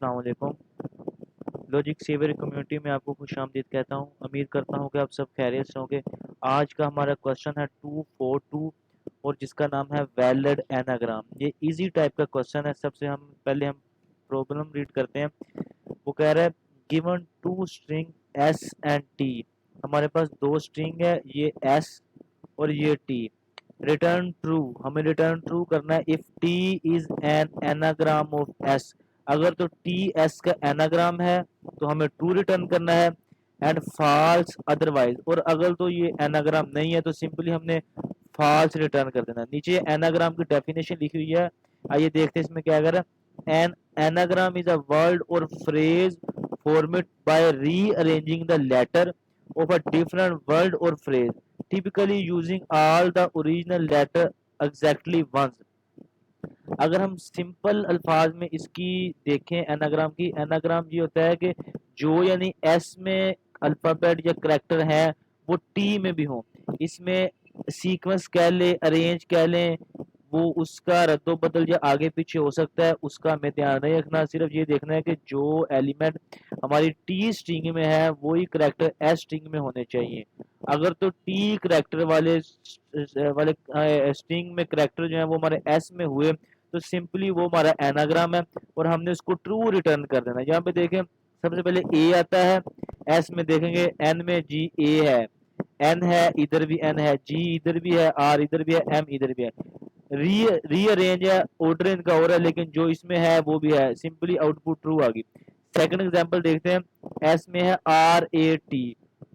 अस्सलाम वालेकुम। Logic saver community में आपको खुशामदीद कहता हूँ। उम्मीद करता हूँ कि आप सब खैरियत से होंगे। आज का हमारा क्वेश्चन है 242 और जिसका नाम है वैलिड एनाग्राम। ये इजी टाइप का क्वेश्चन है। सबसे हम पहले हम प्रॉब्लम रीड करते हैं। वो कह रहा है given two string S and T. हमारे पास दो स्ट्रिंग है, ये एस और ये टी। रिटर्न ट्रू, हमें रिटर्न ट्रू करना है if T is an anagram of S. अगर तो टी एस का एनाग्राम है तो हमें ट्रू रिटर्न करना है, एंड फॉल्स अदरवाइज। और अगर तो ये एनाग्राम नहीं है तो सिंपली हमने फॉल्स रिटर्न कर देना। नीचे एनाग्राम की डेफिनेशन लिखी हुई है, आइए देखते हैं इसमें क्या कर रहा है। An anagram is a word or phrase formed by rearranging the letter of a different word or phrase, typically using all the original letter exactly once। अगर हम सिंपल अल्फाज में इसकी देखें एनाग्राम की, एनाग्राम ये होता है कि जो यानी एस में अल्फ़ाबेट या करैक्टर है वो टी में भी हो। इसमें सीक्वेंस कह लें, अरेंज कह लें, वो उसका रद्दो बदल या आगे पीछे हो सकता है, उसका हमें ध्यान नहीं रखना। सिर्फ ये देखना है कि जो एलिमेंट हमारी टी स्ट्रिंग में है वही करैक्टर एस स्ट्रिंग में होने चाहिए। अगर तो टी करैक्टर वाले स्ट्रिंग में करैक्टर जो है वो हमारे एस में हुए तो सिंपली वो हमारा एनाग्राम है और हमने उसको ट्रू रिटर्न कर देना। यहाँ पे देखें सबसे पहले ए आता है, एस में देखेंगे एन में जी ए है, एन है इधर भी एन है, जी इधर भी है, आर इधर भी है, एम इधर भी है। रीअरेंज है, ऑर्डर इनका हो रहा है लेकिन जो इसमें है वो भी है, सिंपली आउटपुट ट्रू आ गई। सेकंड एग्जांपल देखते हैं, एस में है आर ए टी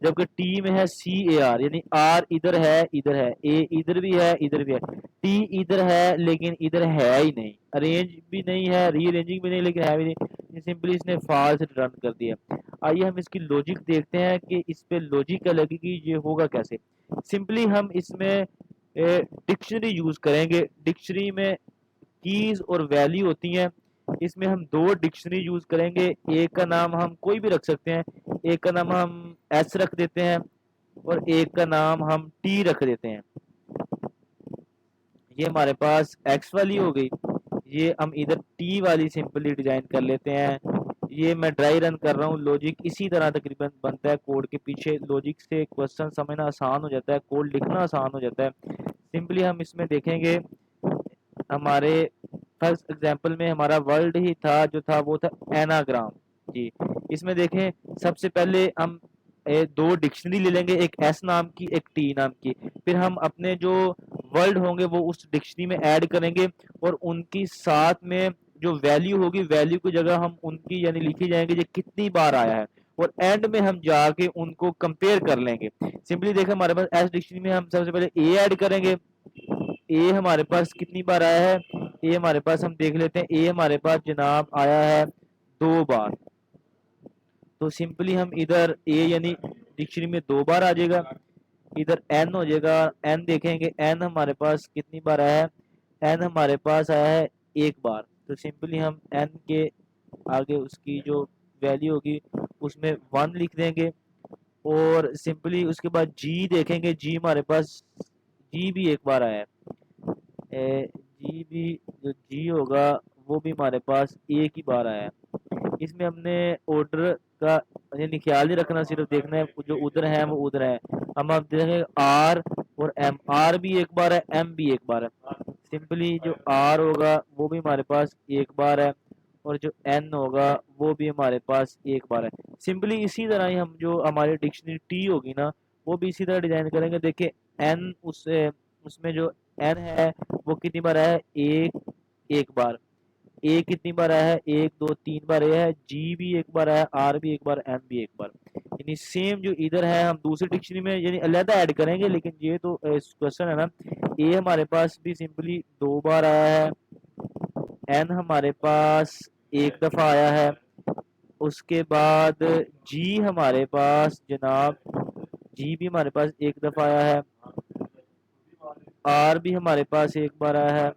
जबकि टी में है सी ए आर, यानी आर इधर है इधर है, ए इधर भी है इधर भी है, टी इधर है लेकिन इधर है ही नहीं, अरेंज भी नहीं है, रीअरेंजिंग भी नहीं लेकिन है भी नहीं, सिंपली इसने फॉल्स रिटर्न कर दिया। आइए हम इसकी लॉजिक देखते हैं कि इस पे लॉजिक क्या लगेगी, ये होगा कैसे। सिंपली हम इसमें डिक्शनरी यूज करेंगे। डिक्शनरी में कीज और वैल्यू होती हैं। इसमें हम दो डिक्शनरी यूज करेंगे, एक का नाम हम कोई भी रख सकते हैं, एक का नाम हम एस रख देते हैं और एक का नाम हम टी रख देते हैं। ये हमारे पास एक्स वाली हो गई, ये हम इधर टी वाली सिंपली डिजाइन कर लेते हैं। ये मैं ड्राई रन कर रहा हूँ। लॉजिक इसी तरह तकरीबन बनता है कोड के पीछे। लॉजिक से क्वेश्चन समझना आसान हो जाता है, कोड लिखना आसान हो जाता है। सिंपली हम इसमें देखेंगे, हमारे फर्स्ट एग्जांपल में हमारा वर्ड ही था जो था वो था एनाग्राम जी। इसमें देखें सबसे पहले हम दो डिक्शनरी ले लेंगे, एक एस नाम की एक टी नाम की। फिर हम अपने जो वर्ड होंगे वो उस डिक्शनरी में ऐड करेंगे और उनकी साथ में जो वैल्यू होगी, वैल्यू की जगह हम उनकी यानी लिखी जाएंगे ये कितनी बार आया है, और एंड में हम जाके उनको कंपेयर कर लेंगे। सिंपली देखें हमारे पास एस डिक्शनरी में हम सबसे पहले ए ऐड करेंगे। ए हमारे पास कितनी बार आया है, ए हमारे पास हम देख लेते हैं, ए हमारे पास जनाब आया है 2 बार। तो सिंपली हम इधर ए यानी डिक्शनरी में 2 बार आ जाएगा, इधर एन हो जाएगा, एन देखेंगे एन हमारे पास कितनी बार आया है, एन हमारे पास आया है 1 बार। तो सिंपली हम एन के आगे उसकी जो वैल्यू होगी उसमें 1 लिख देंगे। और सिंपली उसके बाद जी देखेंगे, जी हमारे पास जी भी 1 बार आया है। जी भी जो जी होगा वो भी हमारे पास एक ही बार आया है। इसमें हमने ऑर्डर का यानी ख्याल नहीं रखना, सिर्फ देखना है जो उधर है वो उधर है। हम अब देखेंगे आर और एम, आर भी 1 बार है, एम भी 1 बार है। सिंपली जो आर होगा वो भी हमारे पास 1 बार है और जो एन होगा वो भी हमारे पास 1 बार है। सिंपली इसी तरह ही हम जो हमारी डिक्शनरी टी होगी ना वो भी इसी तरह डिजाइन करेंगे। देखिए एन उसमें जो एन है वो कितनी बार आया है, एक बार। ए कितनी बार आया है, 1 2 3 बार आया है। जी भी 1 बार आया है, आर भी 1 बार, एम भी 1 बार। यानी सेम जो इधर है हम दूसरी डिक्शनरी में यानी अलहदा ऐड करेंगे, लेकिन ये तो क्वेश्चन है ना। ए हमारे पास भी सिंपली 2 बार आया है, एन हमारे पास 1 दफा आया है, उसके बाद जी हमारे पास जनाब जी भी हमारे पास 1 दफा आया है, आर भी हमारे पास 1 बार आया है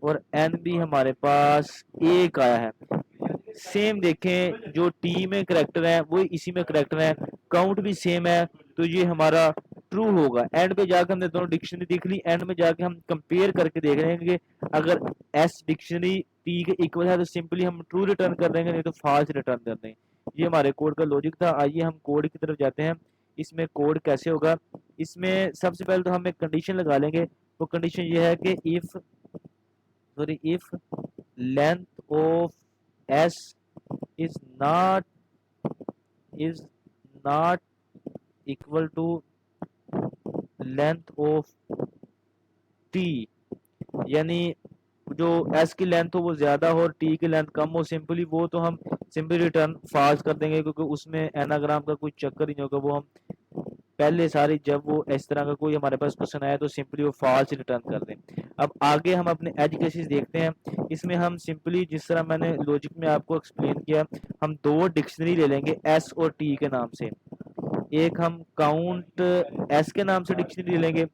और एन भी हमारे पास 1 आया है। सेम देखें जो टी में करैक्टर है वो इसी में करैक्टर है, काउंट भी सेम है, तो ये हमारा ट्रू होगा। एंड पे जाकर हमने दोनों डिक्शनरी देख ली, एंड में जाके हम कंपेयर करके देख रहे हैं कि अगर एस डिक्शनरी टी के इक्वल है तो सिंपली हम ट्रू रिटर्न कर देंगे, नहीं तो फॉल्स रिटर्न कर देंगे। ये हमारे कोड का लॉजिक था। आइए हम कोड की तरफ जाते हैं। इसमें कोड कैसे होगा, इसमें सबसे पहले तो हम एक कंडीशन लगा लेंगे। वो कंडीशन ये है कि if length of S is not is not equal to length of T, यानी जो एस की लेंथ हो वो ज़्यादा हो और टी की लेंथ कम हो, सिंपली वो तो हम सिंपली रिटर्न फॉल्स कर देंगे, क्योंकि उसमें एनाग्राम का कोई चक्कर ही नहीं होगा। वो हम पहले सारी जब वो इस तरह का कोई हमारे पास क्वेश्चन आया तो सिंपली वो फॉल्स रिटर्न कर दें। अब आगे हम अपने एज केसेस देखते हैं। इसमें हम सिंपली जिस तरह मैंने लॉजिक में आपको एक्सप्लेन किया, हम दो डिक्शनरी ले लेंगे एस और टी के नाम से। एक हम काउंट एस के नाम से डिक्शनरी ले लेंगे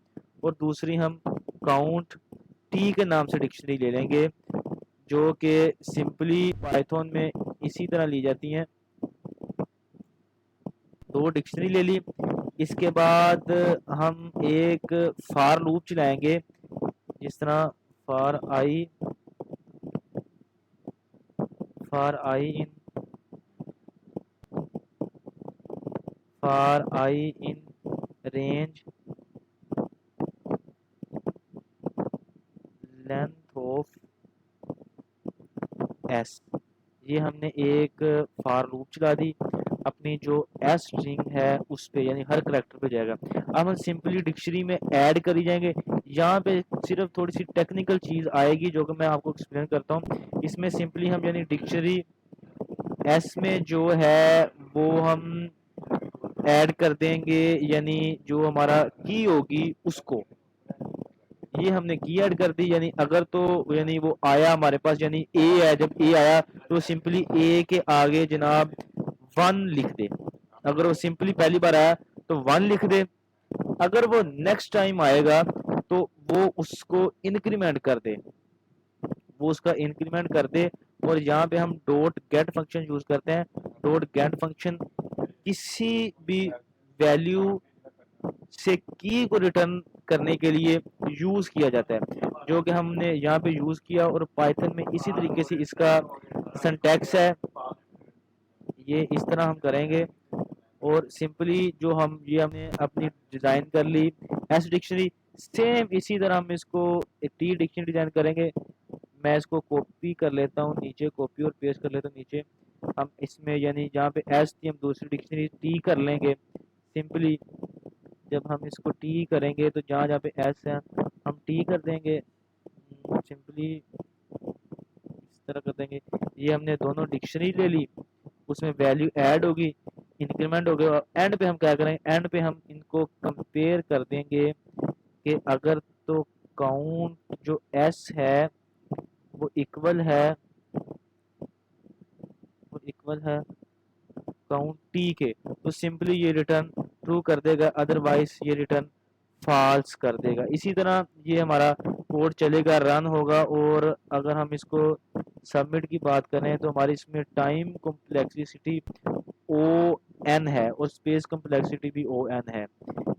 और दूसरी हम काउंट टी के नाम से डिक्शनरी ले लेंगे, जो कि सिंपली पाइथन में इसी तरह ली जाती हैं। दो डिक्शनरी ले ली। इसके बाद हम एक फार लूप चलाएंगे, जिस तरह for I in range length of S. ये हमने एक फार लूप चला दी, अपनी जो एस स्ट्रिंग है उस पे, यानी हर करेक्टर पे जाएगा। अब हम सिंपली डिक्शनरी में ऐड करी जाएंगे। यहाँ पे सिर्फ थोड़ी सी टेक्निकल चीज़ आएगी जो कि मैं आपको एक्सप्लेन करता हूँ। इसमें सिंपली हम यानी डिक्शनरी एस में जो है वो हम ऐड कर देंगे, यानी जो हमारा की होगी उसको। ये हमने की ऐड कर दी, यानी अगर तो यानी वो आया हमारे पास, यानी ए है, जब ए आया तो सिंपली ए के आगे जनाब 1 लिख दे। अगर वो सिंपली पहली बार आया तो 1 लिख दे। अगर वो नेक्स्ट टाइम आएगा तो वो उसको इंक्रीमेंट कर दे, वो उसका इंक्रीमेंट कर दे। और यहाँ पे हम डॉट गेट फंक्शन यूज करते हैं। डॉट गेट फंक्शन किसी भी वैल्यू से की को रिटर्न करने के लिए यूज किया जाता है, जो कि हमने यहाँ पे यूज किया। और पाइथन में इसी तरीके से इसका सिंटैक्स है, ये इस तरह हम करेंगे। और सिंपली जो हमने अपनी डिज़ाइन कर ली एस डिक्शनरी, सेम इसी तरह हम इसको एक टी डिक्शनरी डिज़ाइन करेंगे। मैं इसको कॉपी कर लेता हूँ नीचे, कॉपी और पेस्ट कर लेता हूँ नीचे। हम इसमें यानी जहाँ पे एस थी हम दूसरी डिक्शनरी टी कर लेंगे। सिंपली जब हम इसको टी करेंगे तो जहाँ जहाँ पे एस है हम टी कर देंगे, सिंपली इस तरह कर देंगे। ये हमने दोनों डिक्शनरी ले ली, उसमें वैल्यू ऐड होगी, इंक्रीमेंट हो गया। और एंड पे हम क्या करेंगे, एंड पे हम इनको कंपेयर कर देंगे कि अगर तो काउंट जो एस है वो इक्वल है काउंट टी के, तो सिंपली ये रिटर्न ट्रू कर देगा, अदरवाइज ये रिटर्न फॉल्स कर देगा। इसी तरह ये हमारा कोड चलेगा, रन होगा। और अगर हम इसको सबमिट की बात करें तो हमारी इसमें टाइम कॉम्प्लेक्सिटी ON है और स्पेस कॉम्प्लेक्सिटी भी ON है।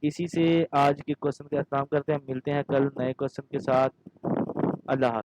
इसी से आज के क्वेश्चन का खत्म करते हैं। मिलते हैं कल नए क्वेश्चन के साथ। अल्लाह।